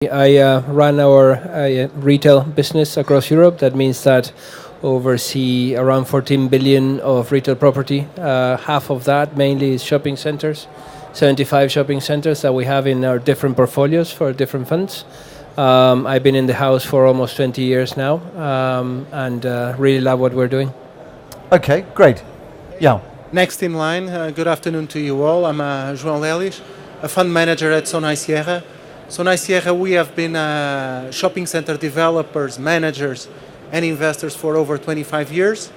I run our retail business across Europe. That means that oversee around 14 billion of retail property. Half of that mainly is shopping centers, 75 shopping centers that we have in our different portfolios for different funds. I've been in the house for almost 20 years now, and really love what we're doing. Okay, great. Yeah. Next in line, good afternoon to you all. I'm João Lélis, a fund manager at Sonae. Sonae, we have been shopping center developers, managers, and investors for over 25 years.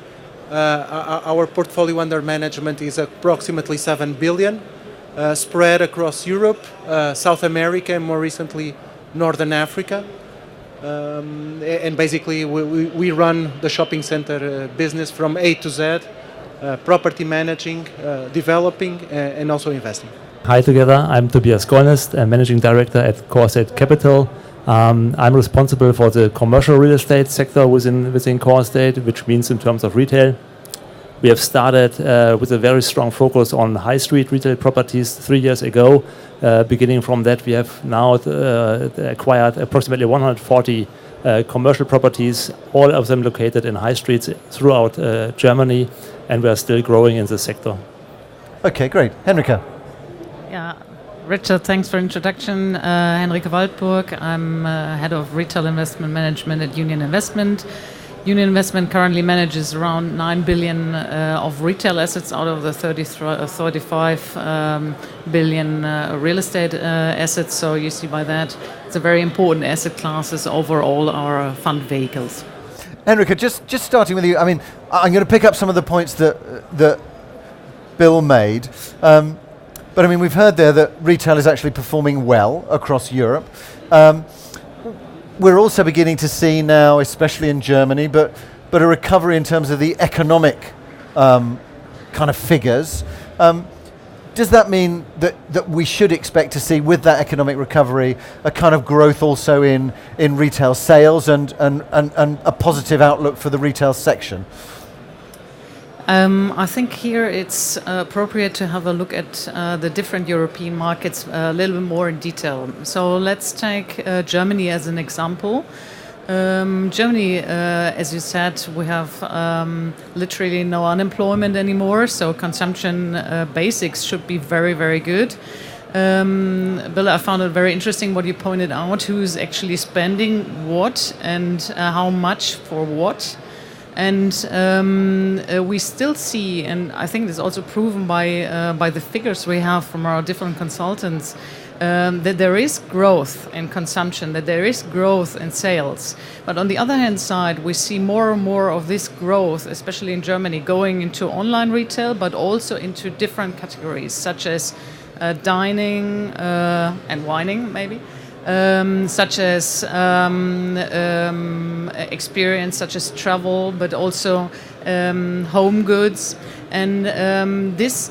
Our portfolio under management is approximately 7 billion, spread across Europe, South America, and more recently, Northern Africa. And basically, we run the shopping center business from A to Z, property managing, developing, and also investing. Hi together, I'm Tobias Gollnest, Managing Director at Corestate Capital. I'm responsible for the commercial real estate sector within Corestate, which means in terms of retail. We have started with a very strong focus on high street retail properties 3 years ago. Beginning from that, we have now acquired approximately 140 commercial properties, all of them located in high streets throughout Germany, and we are still growing in the sector. Okay, great. Henrike. Yeah, Richard, thanks for introduction. Henrike Waldburg. I'm head of retail investment management at Union Investment. Union Investment currently manages around 9 billion of retail assets out of the 35 billion real estate assets. So you see by that, it's a very important asset classes over all our fund vehicles. Henrike, just starting with you, I mean, I'm going to pick up some of the points that Bill made. But I mean, we've heard there that retail is actually performing well across Europe. We're also beginning to see now, especially in Germany, but a recovery in terms of the economic kind of figures. Does that mean that we should expect to see, with that economic recovery, a kind of growth also in retail sales and a positive outlook for the retail section? I think here it's appropriate to have a look at the different European markets a little bit more in detail. So let's take Germany as an example. Germany, as you said, we have literally no unemployment anymore, so consumption basics should be very, very good. Bill, I found it very interesting what you pointed out, who's actually spending what and how much for what. And we still see, and I think this is also proven by the figures we have from our different consultants, that there is growth in consumption, that there is growth in sales. But on the other hand side, we see more and more of this growth, especially in Germany, going into online retail, but also into different categories, such as dining and wining, maybe. Such as experience, such as travel, but also home goods. And this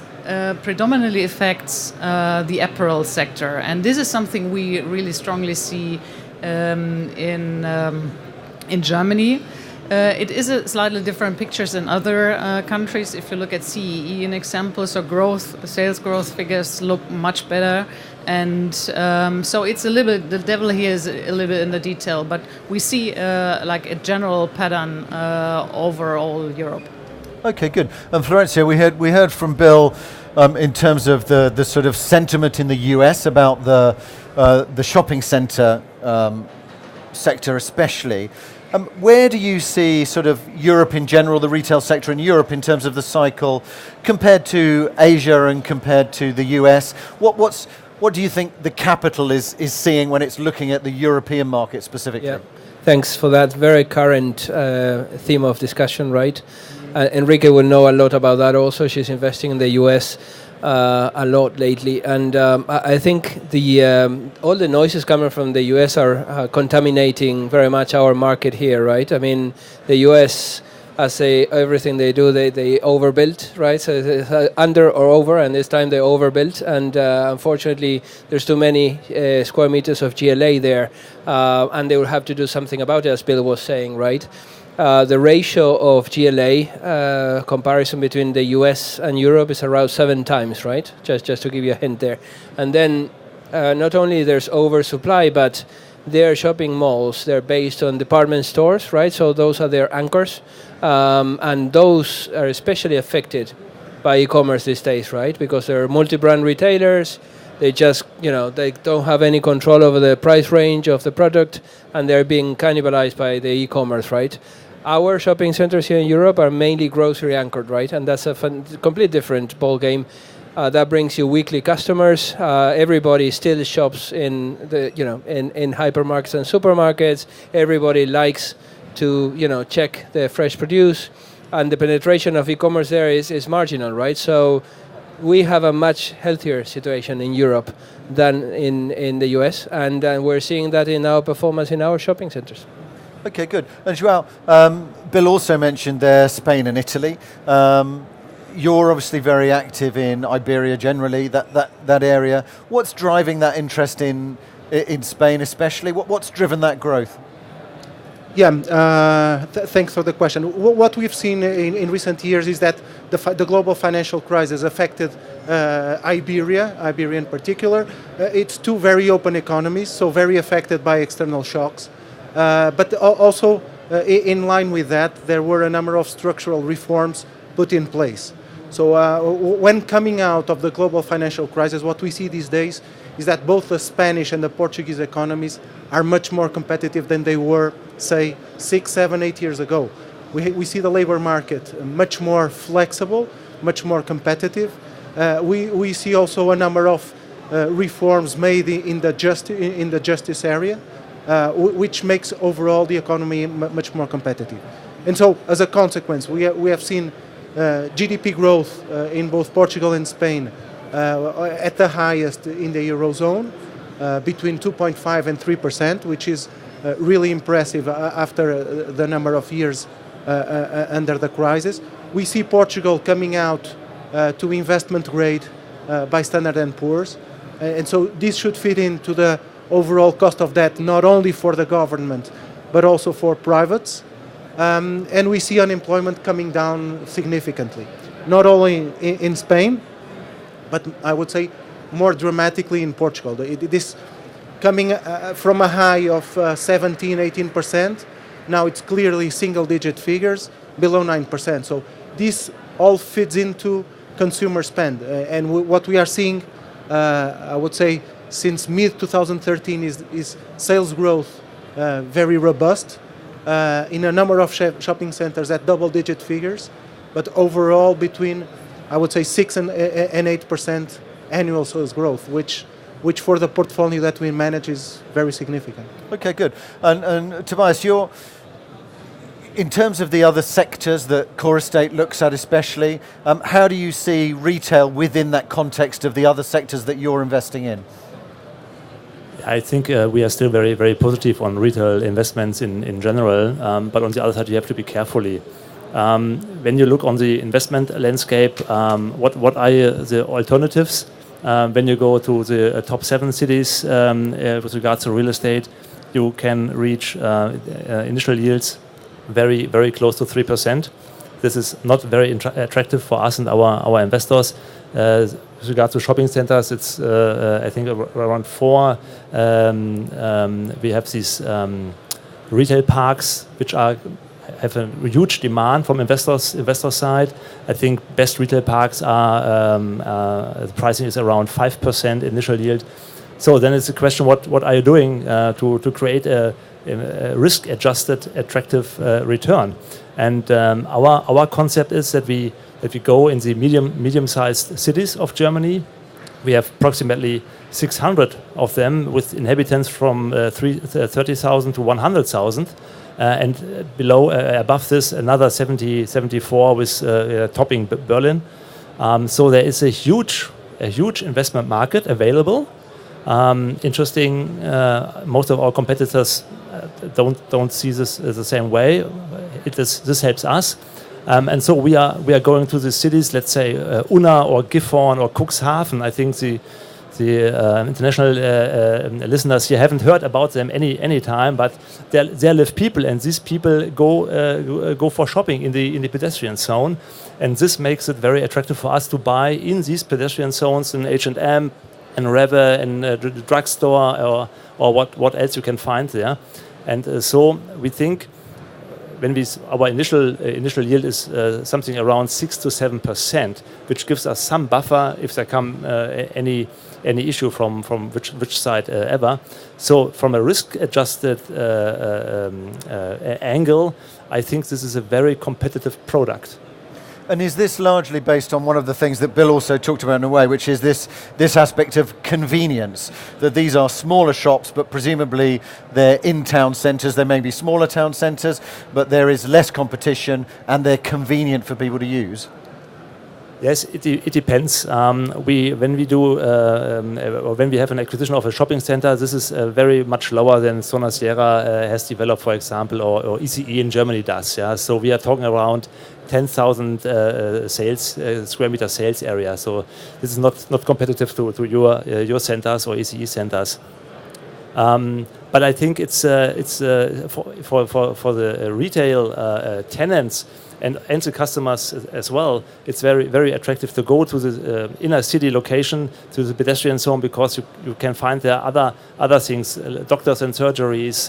predominantly affects the apparel sector. And this is something we really strongly see in Germany. It is a slightly different pictures in other countries. If you look at CEE, an example, so sales growth figures look much better. And so it's a little bit, the devil here is a little bit in the detail, but we see like a general pattern over all Europe. Okay, good. And Florencio, we heard from Bill in terms of the sort of sentiment in the US about the shopping center sector especially. Where do you see sort of Europe in general, the retail sector in Europe in terms of the cycle, compared to Asia and compared to the US? What do you think the capital is seeing when it's looking at the European market specifically? Yeah. Thanks for that very current theme of discussion, right? Henrike will know a lot about that also. She's investing in the US a lot lately. And I think all the noises coming from the US are contaminating very much our market here, right? I mean, the US, as everything they do, they overbuilt, right? So it's under or over, and this time they overbuilt, and unfortunately there's too many square meters of GLA there, and they will have to do something about it, as Bill was saying, right? The ratio of GLA comparison between the US and Europe is around 7 times, right? Just to give you a hint there. And then not only there's oversupply, but their shopping malls, they're based on department stores, right? So those are their anchors. And those are especially affected by e-commerce these days, right? Because they're multi-brand retailers. They just, they don't have any control over the price range of the product, and they're being cannibalized by the e-commerce, right? Our shopping centers here in Europe are mainly grocery anchored, right? And that's a completely different ball game. That brings you weekly customers. Everybody still shops in the, in hypermarkets and supermarkets. Everybody likes to, check the fresh produce, and the penetration of e-commerce there is marginal, right? So we have a much healthier situation in Europe than in the US, and we're seeing that in our performance in our shopping centers. Okay, good. And João, Bill also mentioned there Spain and Italy. You're obviously very active in Iberia generally, that area. What's driving that interest in Spain especially? What's driven that growth? Yeah, thanks for the question. What we've seen in recent years is that the global financial crisis affected Iberia in particular. It's two very open economies, so very affected by external shocks. But also, in line with that, there were a number of structural reforms put in place. So when coming out of the global financial crisis, what we see these days is that both the Spanish and the Portuguese economies are much more competitive than they were, say, 6, 7, 8 years ago. We see the labor market much more flexible, much more competitive. We see also a number of reforms made in the justice area, which makes overall the economy much more competitive. And so, as a consequence, we have seen GDP growth in both Portugal and Spain at the highest in the Eurozone, between 2.5 and 3%, which is really impressive after the number of years under the crisis. We see Portugal coming out to investment grade by Standard & Poor's. And so this should fit into the overall cost of debt, not only for the government, but also for privates. And we see unemployment coming down significantly, not only in Spain, but I would say more dramatically in Portugal. This coming from a high of 17, 18%, now it's clearly single-digit figures, below 9%. So this all fits into consumer spend. And what we are seeing, I would say, since mid-2013 is sales growth very robust in a number of shopping centers at double-digit figures, but overall between, I would say, 6 and 8% annual sales growth, which for the portfolio that we manage is very significant. Okay, good. And Tobias, in terms of the other sectors that Corestate looks at especially, how do you see retail within that context of the other sectors that you're investing in? I think we are still very, very positive on retail investments in general, but on the other side, you have to be carefully. When you look on the investment landscape, what are the alternatives? When you go to the top 7 cities with regards to real estate, you can reach initial yields very, very close to 3%. This is not very attractive for us and our investors. With regard to shopping centers, it's I think around 4. We have these retail parks which have a huge demand from investor side. I think best retail parks are the pricing is around 5% initial yield. So then it's a question: what are you doing to create a risk-adjusted, attractive return? And our concept is that we go in the medium-sized cities of Germany. We have approximately 600 of them with inhabitants from 30,000 to 100,000, and above this another 74 with topping Berlin. So there is a huge investment market available. Interesting. Most of our competitors don't see this the same way. This helps us. And so we are going to the cities, let's say Unna or Gifhorn or Cuxhaven. I think the international listeners here haven't heard about them any time, but there live people, and these people go for shopping in the pedestrian zone, and this makes it very attractive for us to buy in these pedestrian zones in H&M, and Rewe and the drugstore or what else you can find there. And so we think when our initial yield is something around 6 to 7%, which gives us some buffer if there come any issue from which side ever. So from a risk-adjusted angle, I think this is a very competitive product. And is this largely based on one of the things that Bill also talked about in a way, which is this aspect of convenience, that these are smaller shops, but presumably they're in town centres, they may be smaller town centres, but there is less competition and they're convenient for people to use? Yes, it depends. When we do or when we have an acquisition of a shopping center, this is very much lower than Sonae Sierra has developed, for example, or ECE in Germany does. Yeah, so we are talking around 10,000 square meter sales area. So this is not competitive to your centers or ECE centers. But I think it's for the retail tenants and the customers as well, it's very, very attractive to go to the inner city location, to the pedestrian zone, because you can find there other things, doctors and surgeries,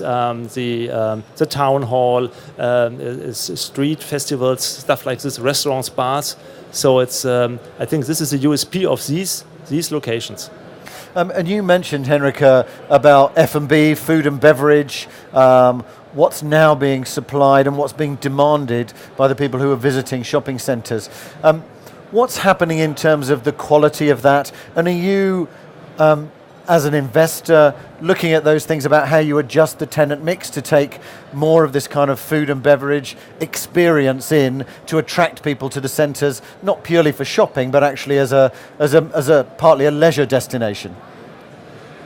the town hall, street festivals, stuff like this, restaurants, bars. So it's I think this is a USP of these locations. And you mentioned, Henrike, about F&B, food and beverage, what's now being supplied and what's being demanded by the people who are visiting shopping centres. What's happening in terms of the quality of that? And are you, as an investor, looking at those things about how you adjust the tenant mix to take more of this kind of food and beverage experience in to attract people to the centres, not purely for shopping, but actually as a partly a leisure destination?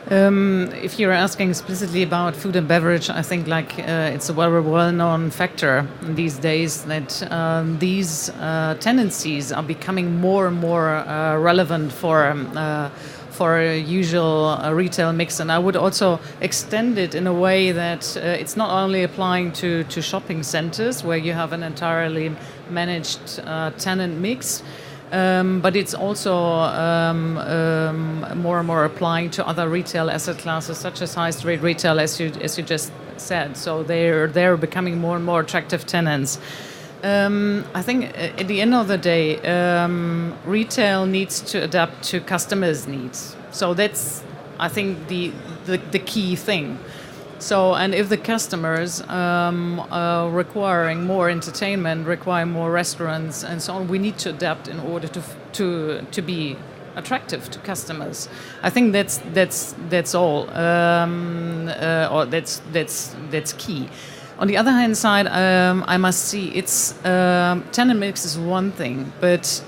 If you're asking explicitly about food and beverage, I think it's a well-known factor these days that these tendencies are becoming more and more relevant for a usual retail mix. And I would also extend it in a way that it's not only applying to shopping centers where you have an entirely managed tenant mix, but it's also more and more applying to other retail asset classes, such as high street retail, as you just said. So they're becoming more and more attractive tenants. I think at the end of the day, retail needs to adapt to customers' needs. So that's, I think, the key thing. So, and if the customers are requiring more entertainment, require more restaurants and so on, we need to adapt in order to be attractive to customers. I think that's all, or that's key. On the other hand side, I must see it's tenant mix is one thing, but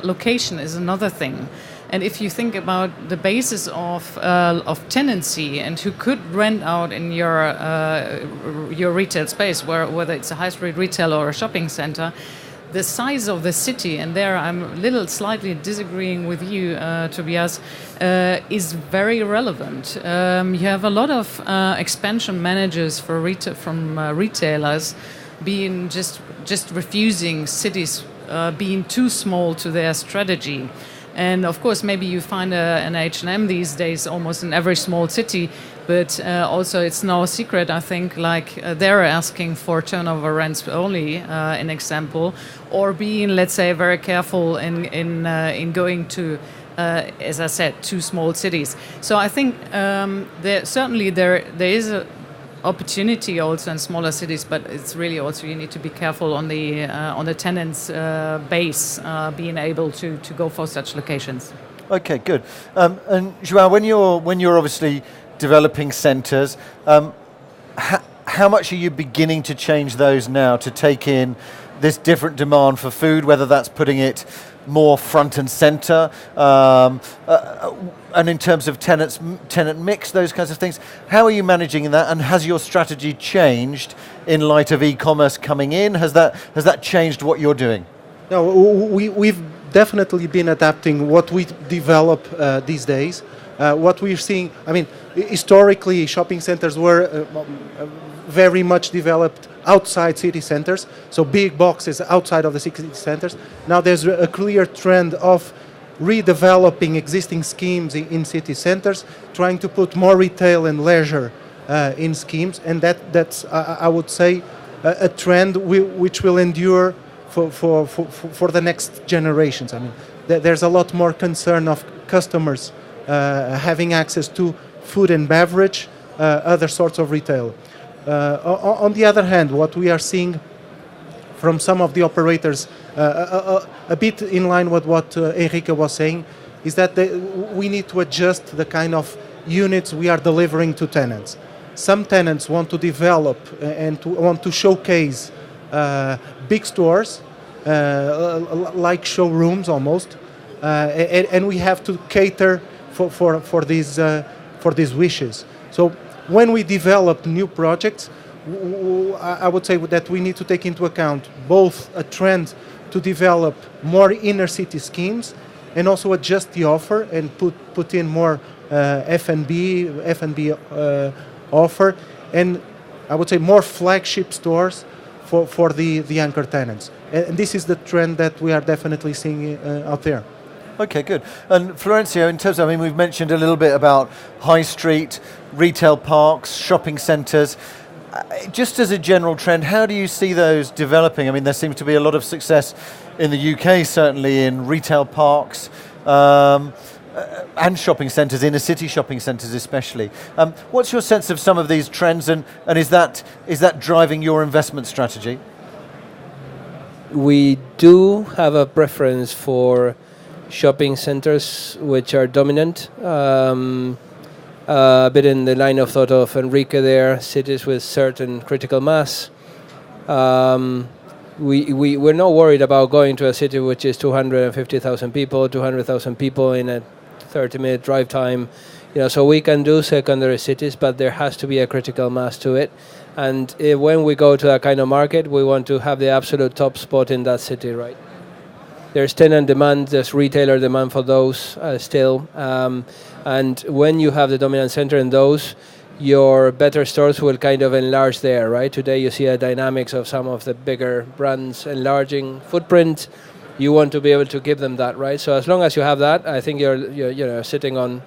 location is another thing. And if you think about the basis of tenancy and who could rent out in your retail space, whether it's a high street retail or a shopping center, the size of the city, and there I'm slightly disagreeing with you, Tobias, is very relevant. You have a lot of expansion managers from retailers being just refusing cities being too small to their strategy. And of course, maybe you find an H&M these days almost in every small city, but also it's no secret, I think, they're asking for turnover rents only, an example, or being, let's say, very careful in going to, as I said, two small cities. So I think there is a opportunity also in smaller cities, but it's really also you need to be careful on the tenants' base being able to go for such locations. Okay, good. And João, when you're obviously developing centres, how much are you beginning to change those now to take in this different demand for food, whether that's putting it more front and centre, and in terms of tenant mix, those kinds of things? How are you managing that, and has your strategy changed in light of e-commerce coming in? Has that changed what you're doing? No, we've definitely been adapting what we develop these days. What we're seeing, I mean, historically shopping centers were very much developed outside city centers, so big boxes outside of the city centers. Now there's a clear trend of redeveloping existing schemes in city centers, trying to put more retail and leisure in schemes, and that's I would say a trend which will endure for the next generations. I mean, there's a lot more concern of customers having access to food and beverage, other sorts of retail. On the other hand, what we are seeing from some of the operators, a bit in line with what Henrike was saying, is that we need to adjust the kind of units we are delivering to tenants. Some tenants want to develop and want to showcase big stores, like showrooms almost, and we have to cater for these wishes. So when we develop new projects, I would say that we need to take into account both a trend to develop more inner city schemes and also adjust the offer and put in more F&B offer, and I would say more flagship stores for the anchor tenants. And this is the trend that we are definitely seeing out there. Okay, good. And Florencio, in terms of, I mean, we've mentioned a little bit about high street, retail parks, shopping centres. Just as a general trend, how do you see those developing? I mean, there seems to be a lot of success in the UK, certainly in retail parks and shopping centres, inner city shopping centres especially. What's your sense of some of these trends, and is that driving your investment strategy? We do have a preference for shopping centres which are dominant. A bit in the line of thought of Henrike there, cities with certain critical mass. We're not worried about going to a city which is 250,000 people, 200,000 people in a 30-minute drive time. So we can do secondary cities, but there has to be a critical mass to it. And when we go to that kind of market, we want to have the absolute top spot in that city, right? There's tenant demand, there's retailer demand for those still. And when you have the dominant center in those, your better stores will kind of enlarge there, right? Today you see a dynamics of some of the bigger brands enlarging footprint. You want to be able to give them that, right? So as long as you have that, I think you're sitting on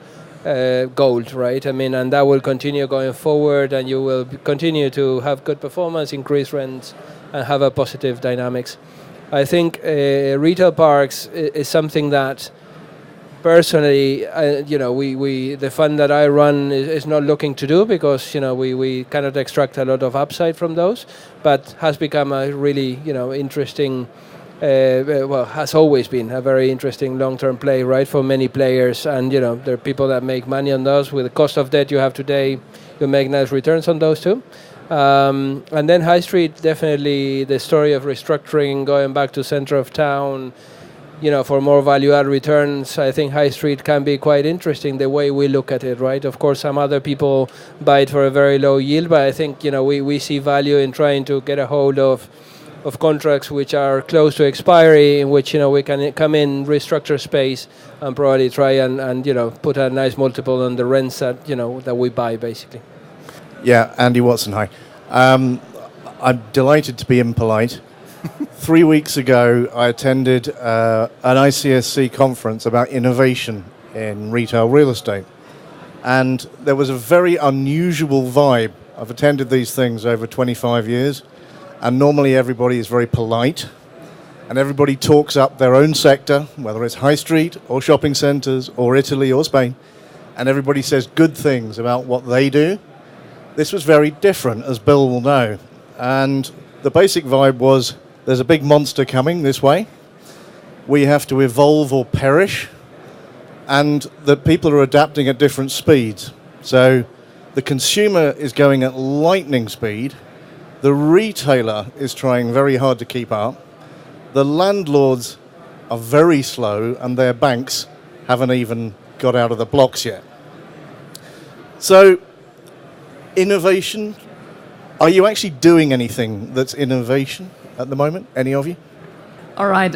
gold, right? I mean, and that will continue going forward, and you will continue to have good performance, increase rents, and have a positive dynamics. I think retail parks is something that personally, the fund that I run is not looking to do, because we cannot extract a lot of upside from those, but has become a really interesting. Has always been a very interesting long-term play, right, for many players, and there are people that make money on those. With the cost of debt you have today, you make nice returns on those too. And then high street, definitely the story of restructuring, going back to center of town, for more value-add returns. I think high street can be quite interesting the way we look at it, right? Of course, some other people buy it for a very low yield, but I think we see value in trying to get a hold of contracts which are close to expiry, in which we can come in, restructure space, and probably try and put a nice multiple on the rents that that we buy basically. Yeah, Andy Watson, hi. I'm delighted to be impolite. 3 weeks ago, I attended an ICSC conference about innovation in retail real estate. And there was a very unusual vibe. I've attended these things over 25 years. And normally everybody is very polite. And everybody talks up their own sector, whether it's high street or shopping centres or Italy or Spain. And everybody says good things about what they do. This was very different, as Bill will know. And the basic vibe was, there's a big monster coming this way. We have to evolve or perish. And the people are adapting at different speeds. So the consumer is going at lightning speed. The retailer is trying very hard to keep up. The landlords are very slow, and their banks haven't even got out of the blocks yet. So, innovation, are you actually doing anything that's innovation at the moment, any of you? All right,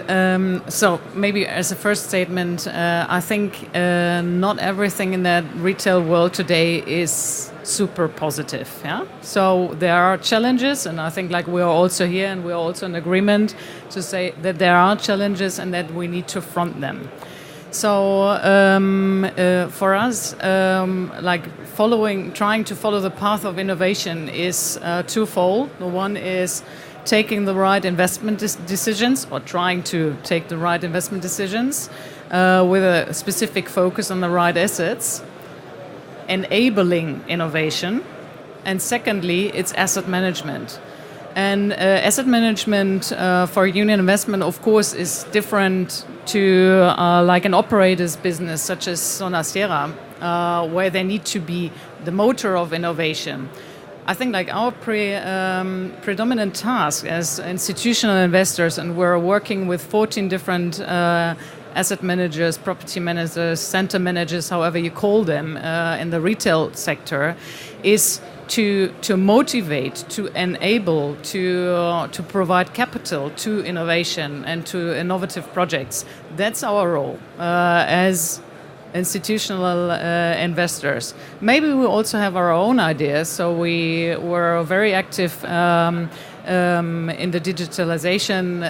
so maybe as a first statement, I think not everything in that retail world today is super positive. Yeah. So there are challenges, and I think we are also here, and we are also in agreement to say that there are challenges and that we need to front them. So for us, trying to follow the path of innovation is twofold. The one is taking the right investment decisions, or trying to take the right investment decisions with a specific focus on the right assets, enabling innovation, and secondly, it's asset management. And asset management for Union Investment, of course, is different to like an operator's business, such as Sonae, where they need to be the motor of innovation. I think like our predominant task as institutional investors, and we're working with 14 different asset managers, property managers, center managers, however you call them, in the retail sector, is to motivate, to enable, to provide capital to innovation and to innovative projects. That's our role as institutional investors. Maybe we also have our own ideas, so we were very active in the digitalization,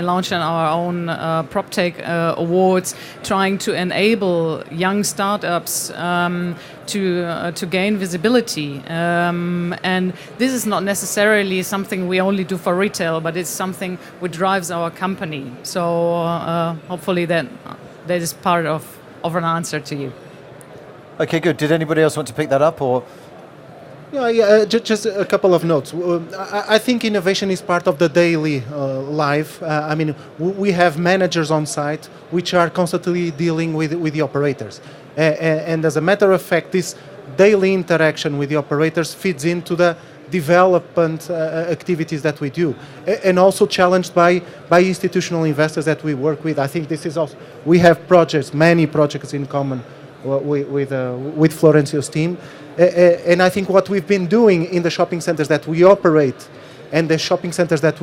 launching our own PropTech awards, trying to enable young startups to gain visibility. And this is not necessarily something we only do for retail, but it's something which drives our company. So hopefully that is part of an answer to you. Okay, good. Did anybody else want to pick that up, or? Just a couple of notes. I think innovation is part of the daily life. I mean, we have managers on site which are constantly dealing with the operators. And as a matter of fact, this daily interaction with the operators feeds into the development activities that we do, and also challenged by institutional investors that we work with. I think this is also, we have projects, many projects in common with Florencio's team. And I think what we've been doing in the shopping centers that we operate and the shopping centers that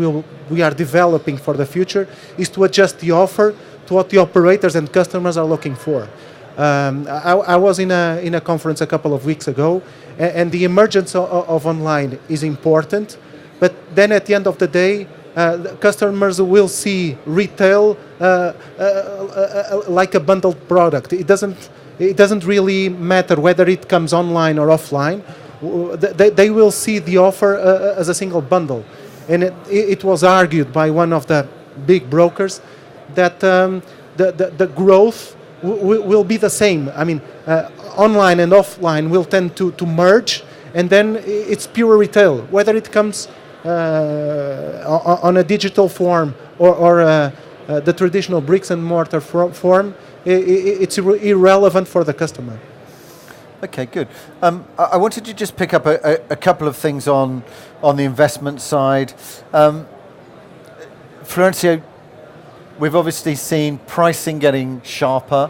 we are developing for the future is to adjust the offer to what the operators and customers are looking for. I was in a conference a couple of weeks ago, and the emergence of online is important, but then at the end of the day, customers will see retail like a bundled product. It doesn't really matter whether it comes online or offline. They will see the offer as a single bundle. And it was argued by one of the big brokers that the growth will be the same. I mean, online and offline will tend to merge, and then it's pure retail. Whether it comes on a digital form or the traditional bricks and mortar form, it's irrelevant for the customer. Okay, good. I wanted to just pick up a couple of things on the investment side. Florencio, we've obviously seen pricing getting sharper.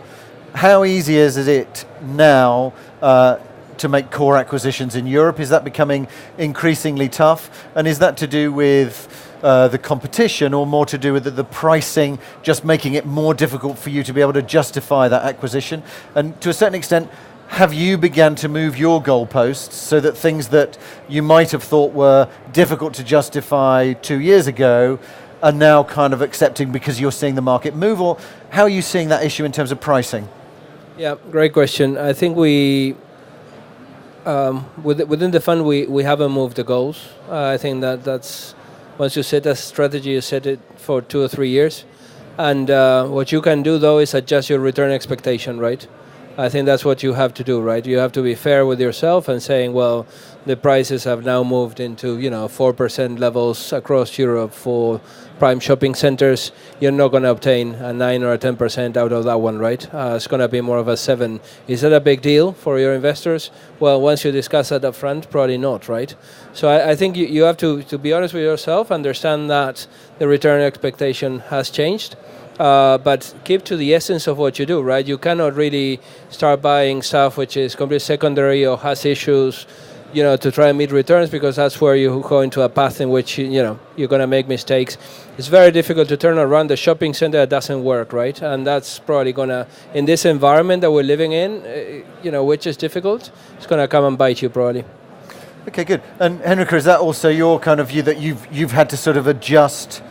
How easy is it now to make core acquisitions in Europe? Is that becoming increasingly tough? And is that to do with the competition, or more to do with the pricing just making it more difficult for you to be able to justify that acquisition? And to a certain extent, have you begun to move your goalposts so that things that you might have thought were difficult to justify 2 years ago are now kind of accepting because you're seeing the market move? Or how are you seeing that issue in terms of pricing? Yeah, great question. I think we, within the fund, we haven't moved the goals. I think that's, once you set a strategy, you set it for 2 or 3 years. And what you can do, though, is adjust your return expectation, right? I think that's what you have to do, right? You have to be fair with yourself and saying, well, the prices have now moved into 4% levels across Europe for prime shopping centers. You're not going to obtain a 9 or a 10% out of that one, right? It's going to be more of a 7. Is that a big deal for your investors? Well, once you discuss that up front, probably not, right? So I think you have to be honest with yourself, understand that the return expectation has changed. But keep to the essence of what you do, right? You cannot really start buying stuff which is completely secondary or has issues, to try and meet returns, because that's where you go into a path in which you're going to make mistakes. It's very difficult to turn around the shopping center that doesn't work, right? And that's probably going to, in this environment that we're living in, which is difficult, it's going to come and bite you probably. Okay, good. And Henrike, is that also your kind of view that you've had to sort of adjust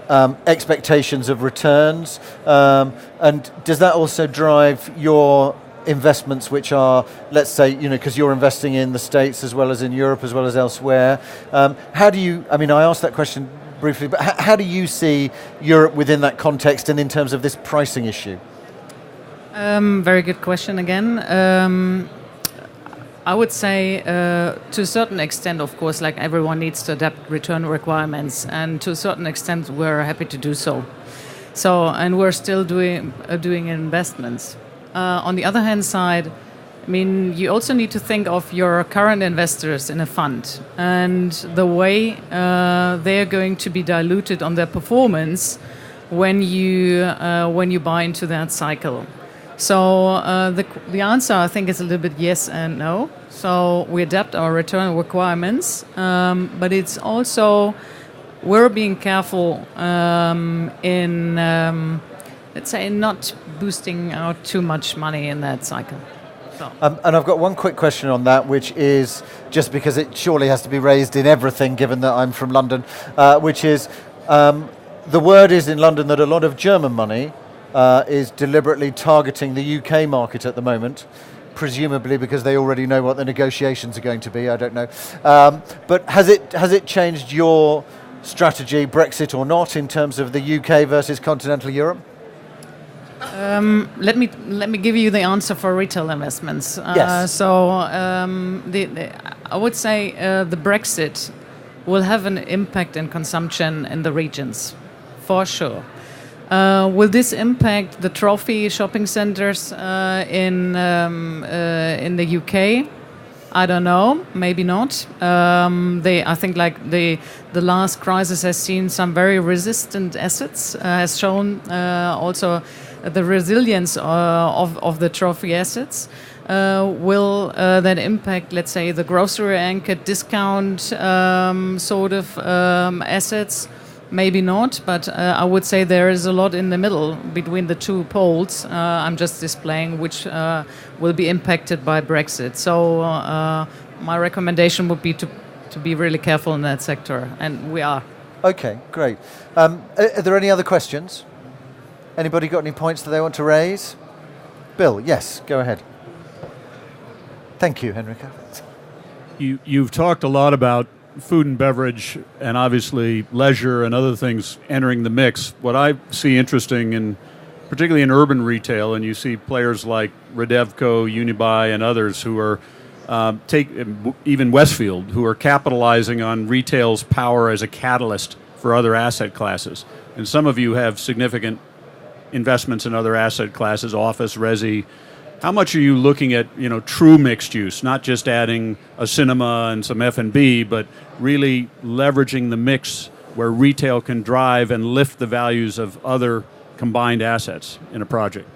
expectations of returns, and does that also drive your investments, which are, let's say, because you're investing in the States as well as in Europe as well as elsewhere? How do you, I asked that question briefly, but how do you see Europe within that context and in terms of this pricing issue? Very good question again. I would say to a certain extent, of course, like everyone needs to adapt return requirements, and to a certain extent we're happy to do so. And we're still doing investments. On the other hand side, you also need to think of your current investors in a fund and the way they're going to be diluted on their performance when you buy into that cycle. So the answer, I think, is a little bit yes and no. So we adapt our return requirements, but it's also we're being careful in, let's say, not boosting out too much money in that cycle. So. And I've got one quick question on that, which is just because it surely has to be raised in everything, given that I'm from London, which is the word is in London that a lot of German money is deliberately targeting the UK market at the moment, presumably because they already know what the negotiations are going to be. I don't know, but has it changed your strategy, Brexit or not, in terms of the UK versus continental Europe? Let me give you the answer for retail investments. Yes. So I would say the Brexit will have an impact in consumption in the regions, for sure. Will this impact the trophy shopping centers in the UK? I don't know. Maybe not. I think like the last crisis has seen some very resistant assets. Has shown also the resilience of the trophy assets. Will that impact, let's say, the grocery anchored discount sort of assets? Maybe not, but I would say there is a lot in the middle between the two poles. I'm just displaying which will be impacted by Brexit. So my recommendation would be to be really careful in that sector, and we are. Okay, great. Are there any other questions? Anybody got any points that they want to raise? Bill, yes, go ahead. Thank you, Henrike. You've talked a lot about food and beverage and obviously leisure and other things entering the mix. What I see interesting, particularly in urban retail, and you see players like Redevco, Unibuy, and others who are even Westfield, who are capitalizing on retail's power as a catalyst for other asset classes. And some of you have significant investments in other asset classes, office, resi. How much are you looking at, true mixed use, not just adding a cinema and some F&B, but really leveraging the mix where retail can drive and lift the values of other combined assets in a project?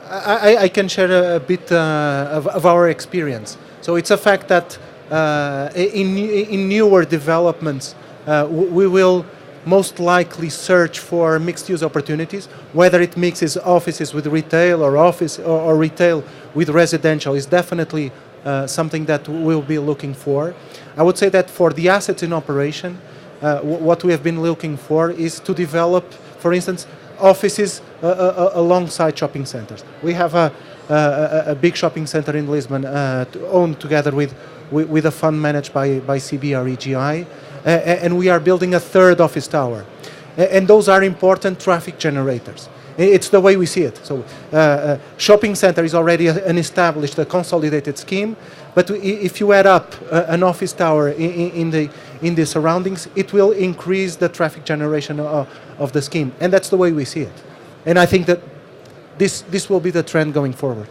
I can share a bit of our experience. So it's a fact that in newer developments, we will most likely search for mixed-use opportunities, whether it mixes offices with retail or office or retail with residential is definitely something that we'll be looking for. I would say that for the assets in operation, what we have been looking for is to develop, for instance, offices alongside shopping centers. We have a big shopping center in Lisbon owned together with a fund managed by CBRE GI. And we are building a third office tower. And those are important traffic generators. It's the way we see it. So shopping center is already an established, a consolidated scheme, but if you add up an office tower in the surroundings, it will increase the traffic generation of the scheme. And that's the way we see it. And I think that this will be the trend going forward.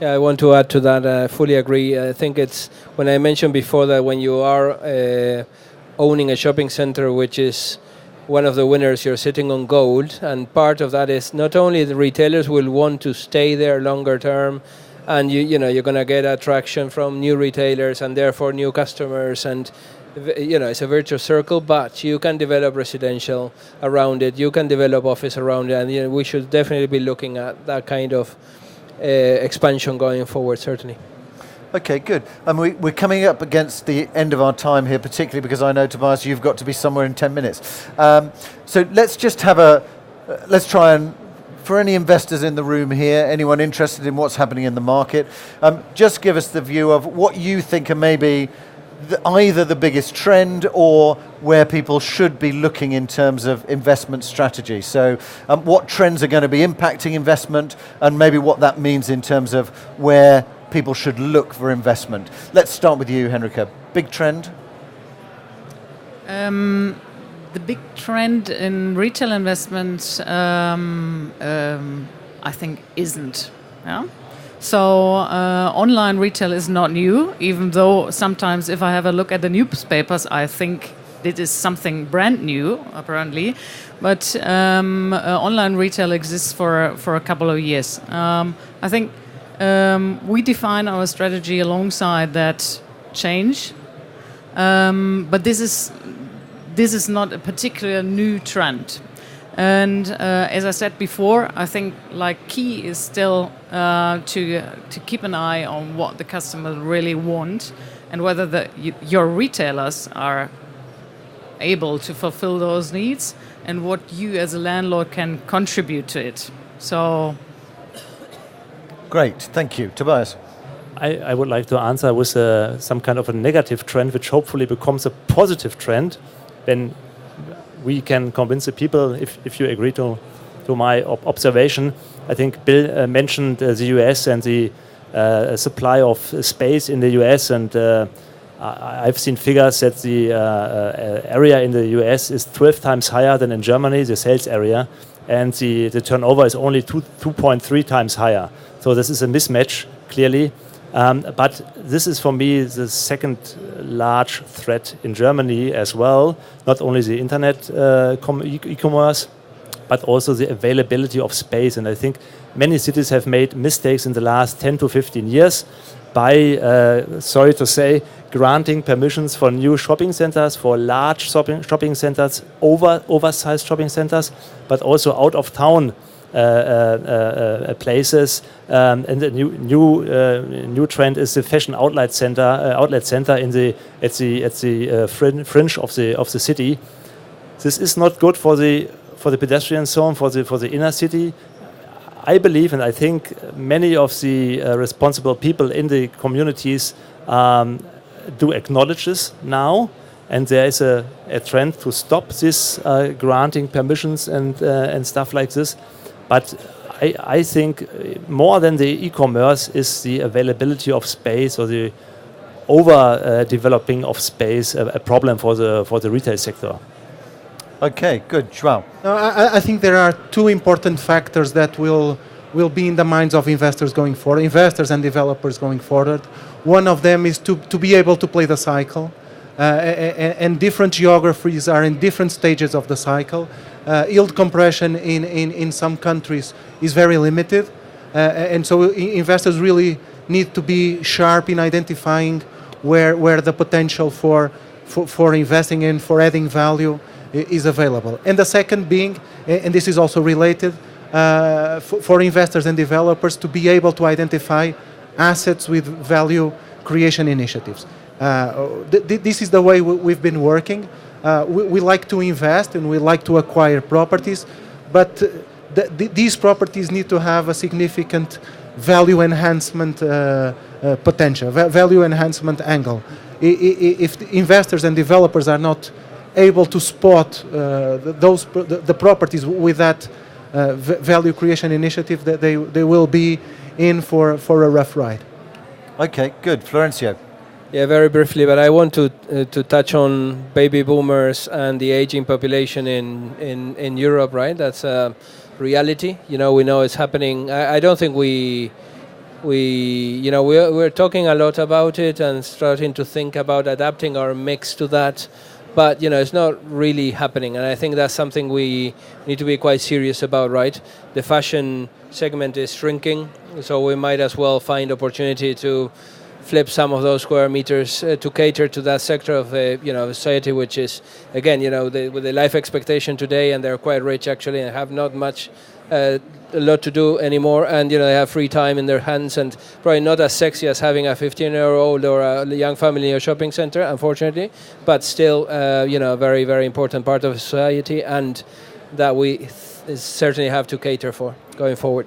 Yeah, I want to add to that. I fully agree. I think it's, when I mentioned before that when you are owning a shopping center, which is one of the winners, you're sitting on gold, and part of that is not only the retailers will want to stay there longer term, and you're going to get attraction from new retailers and therefore new customers, and it's a virtuous circle. But you can develop residential around it, you can develop office around it, and we should definitely be looking at that kind of expansion going forward, certainly. Okay, good. And we're coming up against the end of our time here, particularly because I know, Tobias, you've got to be somewhere in 10 minutes. So let's just have let's try and, for any investors in the room here, anyone interested in what's happening in the market, just give us the view of what you think are maybe either the biggest trend or where people should be looking in terms of investment strategy. So what trends are going to be impacting investment, and maybe what that means in terms of where people should look for investment. Let's start with you, Henrike. Big trend? The big trend in retail investment, I think, isn't. Yeah? So online retail is not new, even though sometimes if I have a look at the newspapers, I think it is something brand new, apparently. But online retail exists for a couple of years. I think we define our strategy alongside that change, but this is not a particular new trend. And as I said before, I think key is still to keep an eye on what the customers really want and whether your retailers are able to fulfill those needs and what you as a landlord can contribute to it. So. Great, thank you. Tobias? I would like to answer with some kind of a negative trend, which hopefully becomes a positive trend when we can convince the people, if you agree to my observation. I think Bill mentioned the US and the supply of space in the US, and I've seen figures that the area in the US is 12 times higher than in Germany, the sales area, and the turnover is only 2.3 times higher. So this is a mismatch, clearly. But this is, for me, the second large threat in Germany as well. Not only the internet e-commerce, but also the availability of space. And I think many cities have made mistakes in the last 10 to 15 years by, sorry to say, granting permissions for new shopping centers, for large shopping centers, oversized shopping centers, but also out of town places, and the new trend is the fashion outlet center at the fringe of the city. This is not good for the pedestrian zone, for the inner city. I believe, and I think many of the responsible people in the communities do acknowledge this now, and there is a trend to stop this granting permissions and stuff like this. But I think more than the e-commerce is the availability of space, or the over-developing of space, a problem for the retail sector. Okay, good. João? No, I think there are two important factors that will be in the minds of investors going forward, investors and developers going forward. One of them is to be able to play the cycle, and different geographies are in different stages of the cycle. Yield compression in some countries is very limited, and so investors really need to be sharp in identifying where the potential for investing in, for adding value is available. And the second being, and this is also related, for investors and developers to be able to identify assets with value creation initiatives. This is the way we've been working. We like to invest and we like to acquire properties, but these properties need to have a significant value enhancement potential, value enhancement angle. If the investors and developers are not able to spot the properties with that value creation initiative, that they will be in for a rough ride. Okay, good. Florencio? Yeah, very briefly, but I want to touch on baby boomers and the aging population in Europe, right? That's a reality. We know it's happening. I don't think we're talking a lot about it and starting to think about adapting our mix to that, but it's not really happening. And I think that's something we need to be quite serious about, right? The fashion segment is shrinking, so we might as well find opportunity to flip some of those square meters to cater to that sector of society, which is, again, with the life expectation today, and they're quite rich actually and have not much a lot to do anymore, and they have free time in their hands, and probably not as sexy as having a 15-year-old or a young family in your shopping center, unfortunately, but still a very, very important part of society, and that we certainly have to cater for going forward.